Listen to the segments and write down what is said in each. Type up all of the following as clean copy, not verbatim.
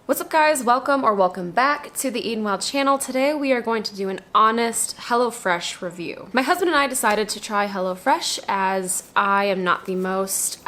What's up guys, welcome back to the Eat 'n Wild channel. Today we are going to do an honest HelloFresh review. My husband and I decided to try HelloFresh as I am not the most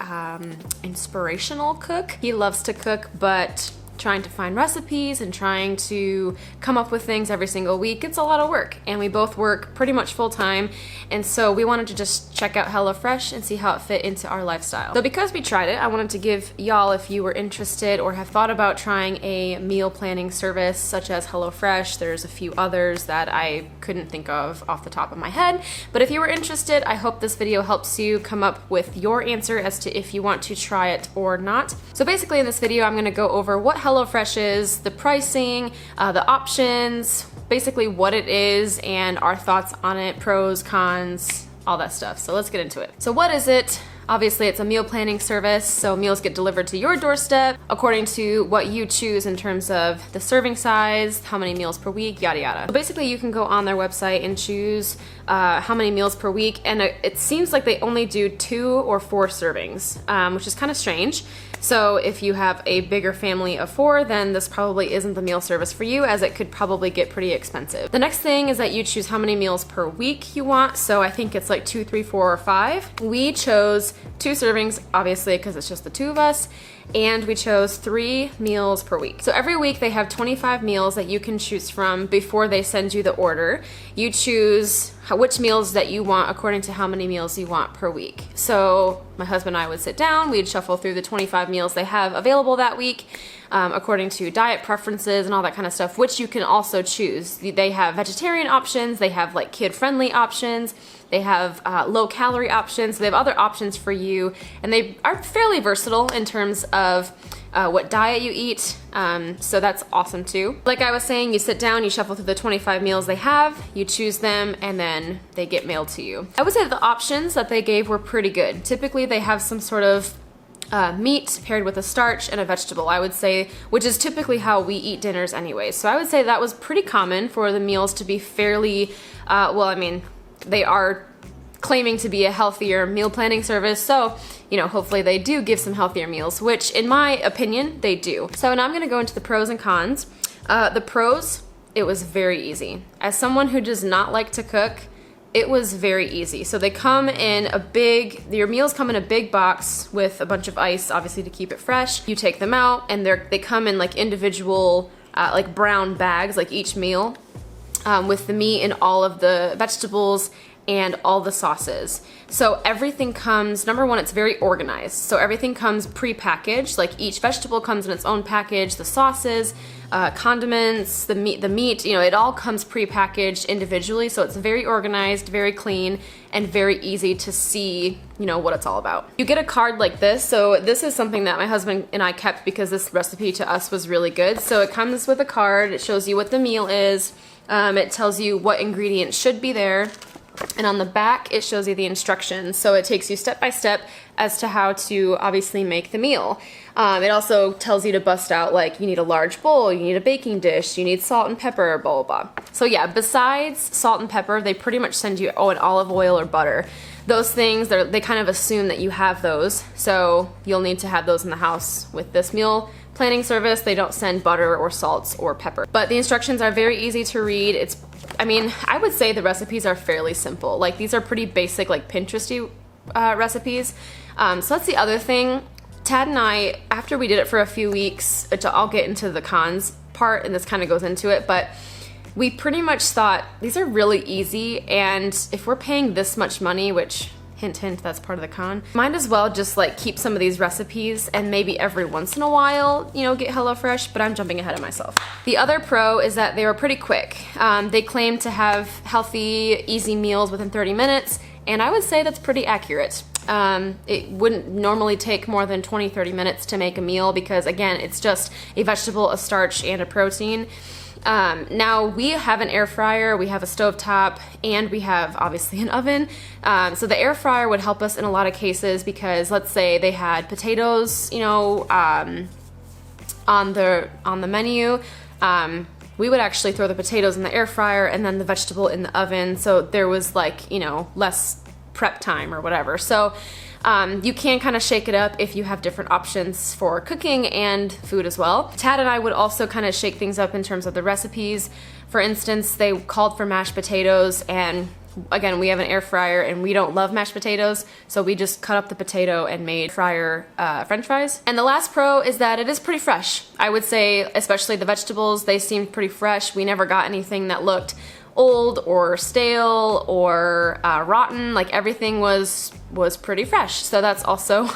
inspirational cook. He loves to cook, but trying to find recipes and trying to come up with things every single week, it's a lot of work. And we both work pretty much full time. And so we wanted to just check out HelloFresh and see how it fit into our lifestyle. So because we tried it, I wanted to give y'all, if you were interested or have thought about trying a meal planning service such as HelloFresh, there's a few others that I couldn't think of off the top of my head. But if you were interested, I hope this video helps you come up with your answer as to if you want to try it or not. So basically in this video, I'm gonna go over what HelloFresh is, the pricing, the options, basically what it is, and our thoughts on it, pros, cons, all that stuff. So let's get into it. So what is it? Obviously, it's a meal planning service, so meals get delivered to your doorstep according to what you choose in terms of the serving size, how many meals per week, yada yada. So basically, you can go on their website and choose how many meals per week, and it seems like they only do 2 or 4 servings, which is kind of strange. So if you have a bigger family of 4, then this probably isn't the meal service for you, as it could probably get pretty expensive. The next thing is that you choose how many meals per week you want. So I think it's like 2, 3, 4, or 5. We chose 2 servings, obviously, because it's just the 2 of us. And we chose 3 meals per week. So every week they have 25 meals that you can choose from before they send you the order. You choose which meals that you want according to how many meals you want per week. So my husband and I would sit down, we'd shuffle through the 25 meals they have available that week according to diet preferences and all that kind of stuff, which you can also choose. They have vegetarian options, they have like kid-friendly options, they have low-calorie options, so they have other options for you, and they are fairly versatile in terms of what diet you eat, so that's awesome too. Like I was saying, you sit down, you shuffle through the 25 meals they have, you choose them, and then they get mailed to you. I would say the options that they gave were pretty good. Typically they have some sort of meat paired with a starch and a vegetable, I would say, which is typically how we eat dinners anyway. So I would say that was pretty common for the meals to be fairly, well, I mean, they are claiming to be a healthier meal planning service, so you know, hopefully they do give some healthier meals, which in my opinion they do. So now I'm going to go into the pros and cons. The pros, it was very easy. As someone who does not like to cook, it was very easy. So they come in a big, your meals come in a big box with a bunch of ice, obviously to keep it fresh. You take them out and they come in like individual like brown bags, like each meal, with the meat and all of the vegetables and all the sauces. So everything comes, number one, it's very organized. So everything comes pre-packaged, like each vegetable comes in its own package, the sauces, condiments, the meat, you know, it all comes pre-packaged individually. So it's very organized, very clean, and very easy to see, you know, what it's all about. You get a card like this. So this is something that my husband and I kept because this recipe to us was really good. So it comes with a card, it shows you what the meal is, it tells you what ingredients should be there. And on the back, it shows you the instructions. So it takes you step by step as to how to obviously make the meal. It also tells you to bust out, like, you need a large bowl, you need a baking dish, you need salt and pepper, blah, blah, blah. So yeah, besides salt and pepper, they pretty much send you, an olive oil or butter. Those things, they kind of assume that you have those. So you'll need to have those in the house with this meal planning service. They don't send butter or salts or pepper. But the instructions are very easy to read. I mean, I would say the recipes are fairly simple. Like, these are pretty basic, like Pinteresty recipes. So that's the other thing. Tad and I, after we did it for a few weeks, I'll get into the cons part, and this kind of goes into it, but we pretty much thought these are really easy, and if we're paying this much money, which hint, hint, that's part of the con, might as well just like keep some of these recipes and maybe every once in a while, you know, get HelloFresh, but I'm jumping ahead of myself. The other pro is that they were pretty quick. They claim to have healthy, easy meals within 30 minutes, and I would say that's pretty accurate. It wouldn't normally take more than 20-30 minutes to make a meal because, again, it's just a vegetable, a starch, and a protein. Now we have an air fryer, we have a stovetop, and we have obviously an oven. So the air fryer would help us in a lot of cases because let's say they had potatoes, you know, on the menu. We would actually throw the potatoes in the air fryer and then the vegetable in the oven. So there was like, you know, less prep time or whatever. So You can kind of shake it up if you have different options for cooking and food as well. Tad and I would also kind of shake things up in terms of the recipes. For instance, they called for mashed potatoes, and again, we have an air fryer and we don't love mashed potatoes, so we just cut up the potato and made fryer french fries. And the last pro is that it is pretty fresh. I would say, especially the vegetables, they seemed pretty fresh. We never got anything that looked old or stale or rotten. Like, everything was pretty fresh. So that's also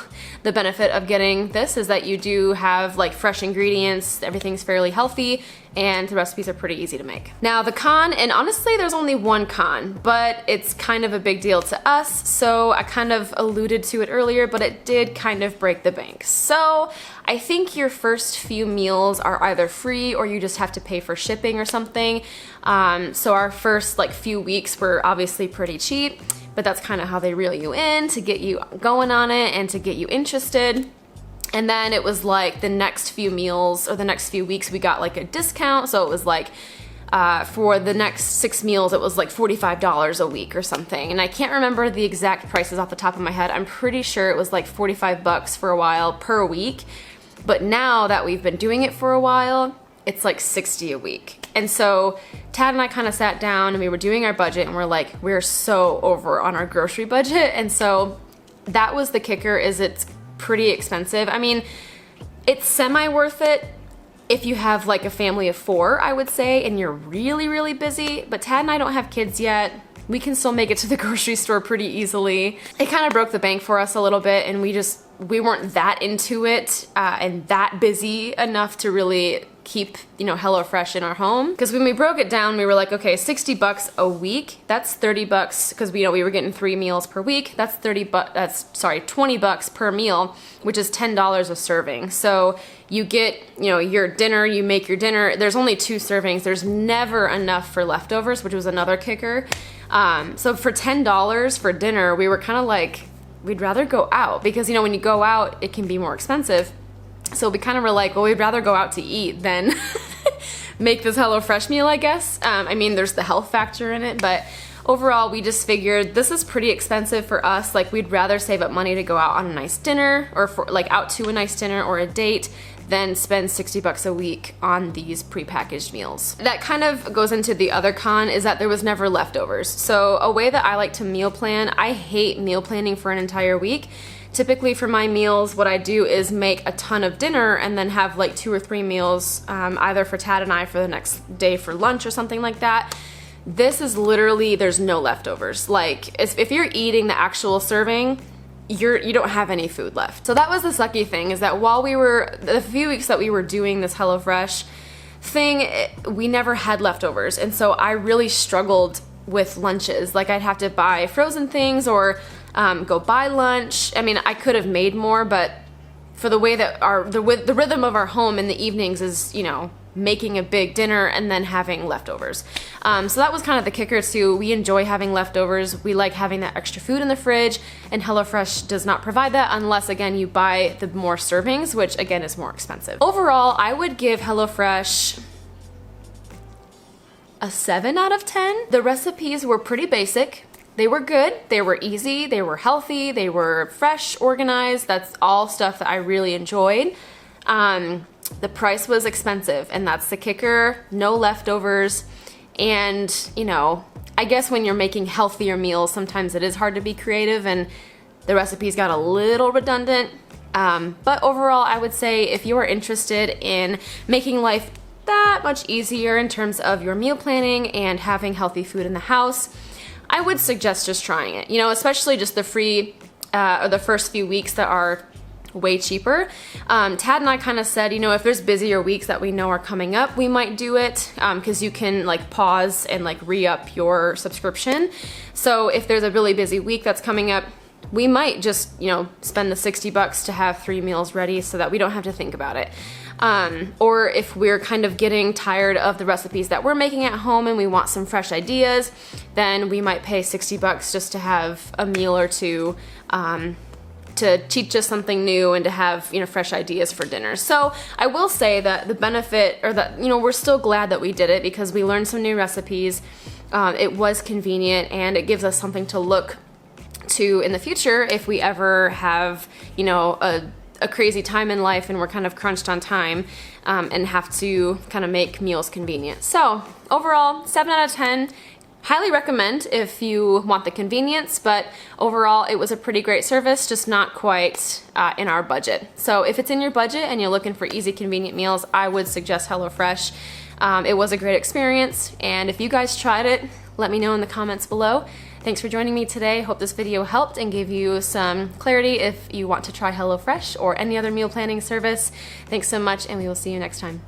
the benefit of getting this, is that you do have like fresh ingredients, everything's fairly healthy, and the recipes are pretty easy to make. Now the con, and honestly there's only one con, but it's kind of a big deal to us, so I kind of alluded to it earlier, but it did kind of break the bank. So I think your first few meals are either free or you just have to pay for shipping or something. So our first like few weeks were obviously pretty cheap, but that's kind of how they reel you in to get you going on it and to get you interested. And then it was like the next few meals or the next few weeks we got like a discount. So it was like for the next 6 meals, it was like $45 a week or something. And I can't remember the exact prices off the top of my head. I'm pretty sure it was like 45 bucks for a while per week. But now that we've been doing it for a while, it's like 60 a week. And so Tad and I kind of sat down and we were doing our budget and we're like, we're so over on our grocery budget. And so that was the kicker, is it's pretty expensive. I mean, it's semi worth it if you have like a family of 4, I would say, and you're really, really busy. But Tad and I don't have kids yet. We can still make it to the grocery store pretty easily. It kind of broke the bank for us a little bit, and we weren't that into it and that busy enough to really keep, you know, HelloFresh in our home. Because when we broke it down, we were like, okay, 60 bucks a week, that's 30 bucks, because we were getting 3 meals per week. That's 20 bucks per meal, which is $10 a serving. So you get, you know, your dinner, you make your dinner. There's only 2 servings. There's never enough for leftovers, which was another kicker. So for $10 for dinner, we were kind of like, we'd rather go out, because, you know, when you go out, it can be more expensive. So we kind of were like, well, we'd rather go out to eat than make this HelloFresh meal, I guess. I mean, there's the health factor in it, but overall, we just figured this is pretty expensive for us. Like, we'd rather save up money to go out on a nice dinner, or for like out to a nice dinner or a date, than spend 60 bucks a week on these prepackaged meals. That kind of goes into the other con, is that there was never leftovers. So a way that I like to meal plan, I hate meal planning for an entire week. Typically for my meals, what I do is make a ton of dinner and then have like 2 or 3 meals, either for Tad and I for the next day for lunch or something like that. This is literally, there's no leftovers. Like, if you're eating the actual serving, you don't have any food left. So that was the sucky thing, is that while the few weeks that we were doing this HelloFresh thing, we never had leftovers. And so I really struggled with lunches. Like, I'd have to buy frozen things or go buy lunch. I mean, I could have made more, but for the way that the rhythm of our home in the evenings is, you know, making a big dinner and then having leftovers. So that was kind of the kicker too. We enjoy having leftovers. We like having that extra food in the fridge, and HelloFresh does not provide that unless, again, you buy the more servings, which again is more expensive. Overall, I would give HelloFresh a 7 out of 10. The recipes were pretty basic. They were good, they were easy, they were healthy, they were fresh, organized. That's all stuff that I really enjoyed. The price was expensive, and that's the kicker. No leftovers. And, you know, I guess when you're making healthier meals, sometimes it is hard to be creative, and the recipes got a little redundant. But overall, I would say if you are interested in making life that much easier in terms of your meal planning and having healthy food in the house, I would suggest just trying it. You know, especially just the free, or the first few weeks that are way cheaper. Tad and I kind of said, you know, if there's busier weeks that we know are coming up, we might do it, because you can like pause and like re-up your subscription. So if there's a really busy week that's coming up, we might just, you know, spend the 60 bucks to have 3 meals ready so that we don't have to think about it. Or if we're kind of getting tired of the recipes that we're making at home and we want some fresh ideas, then we might pay 60 bucks just to have a meal or two, to teach us something new and to have, you know, fresh ideas for dinner. So I will say that the benefit, or that, you know, we're still glad that we did it because we learned some new recipes. It was convenient, and it gives us something to look to in the future if we ever have, you know, a crazy time in life and we're kind of crunched on time and have to kind of make meals convenient. So overall, 7 out of 10. Highly recommend if you want the convenience, but overall it was a pretty great service, just not quite in our budget. So if it's in your budget and you're looking for easy, convenient meals, I would suggest HelloFresh. It was a great experience, and if you guys tried it, let me know in the comments below. Thanks for joining me today. Hope this video helped and gave you some clarity if you want to try HelloFresh or any other meal planning service. Thanks so much, and we will see you next time.